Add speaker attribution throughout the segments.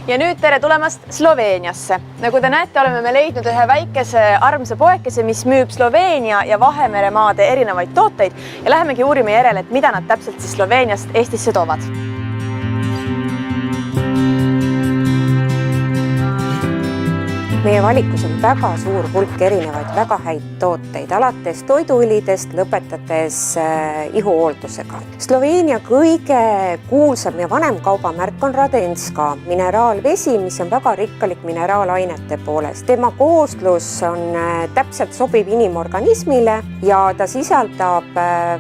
Speaker 1: Ja nüüd tere tulemast Sloveeniasse. Nagu te näete, oleme me leidnud ühe väikese armsa poekese, mis müüb Sloveenia ja Vahemeremaade erinevaid tooteid ja lähemegi uurime järele, et mida nad täpselt siis Sloveeniast Eestisse toovad.
Speaker 2: Meie valikus on väga suur hulk erinevaid väga häid tooteid, alates toiduõlidest lõpetades ihuhooldusega. Sloveenia kõige kuulsam ja vanem kaubamärk on Radenska mineraalvesi, mis on väga rikkalik mineraalainete poolest. Tema kooslus on täpselt sobiv inimorganismile ja ta sisaldab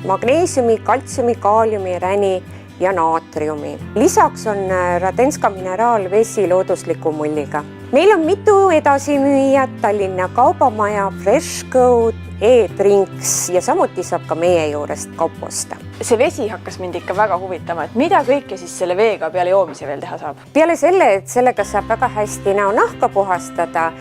Speaker 2: magneesiumi, kaltsiumi, kaaliumi, räni ja naatriumi. Lisaks on Radenska mineraalvesi loodusliku mulliga. Meil on mitu edasimüüjat, Tallinna Kaubamaja, Freshco, E-Drinks ja samuti saab ka meie juurest kaupa osta.
Speaker 1: See vesi hakkas mind ikka väga huvitama, et mida kõike siis selle veega peale joomise veel teha saab?
Speaker 2: Peale selle, et sellega saab väga hästi näonahka puhastada,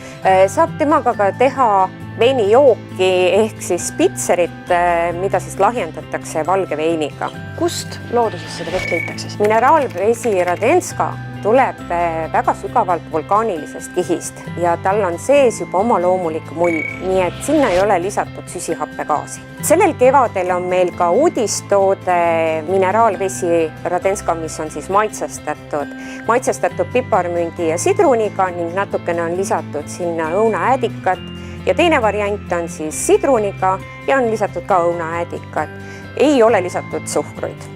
Speaker 2: saab temaga ka teha veinijooki ehk siis pitserit, mida siis lahjendatakse valge veiniga.
Speaker 1: Kust looduses seda vett leitakse?
Speaker 2: Mineraalvesi Radenska tuleb väga sügavalt vulkaanilisest kihist ja tal on sees juba oma loomulik mull, nii et sinna ei ole lisatud süsihappegaasi. Sellel kevadel on meil ka uudistoode mineraalvesi Radenska, mis on siis maitsestatud piparmündi ja sidruniga ning natukene on lisatud sinna õunaäädikat ja teine variant on siis sidruniga ja on lisatud ka õunaäädikat. Ei ole lisatud suhkruid.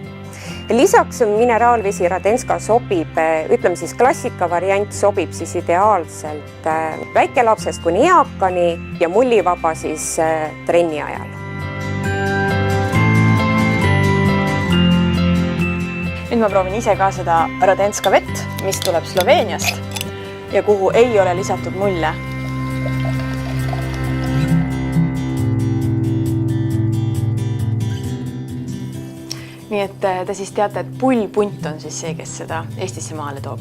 Speaker 2: Lisaks mineraalvesi Radenska sobib, ütleme siis klassika variant sobib siis ideaalselt väikelapsest kuni eakani ja mullivaba siis trenni ajal.
Speaker 1: Nüüd ma proovin ise ka seda Radenska vett, mis tuleb Sloveeniast ja kuhu ei ole lisatud mulle. Nii et te siis teate, et pullpunt on siis see, kes seda Eestisse maale toob.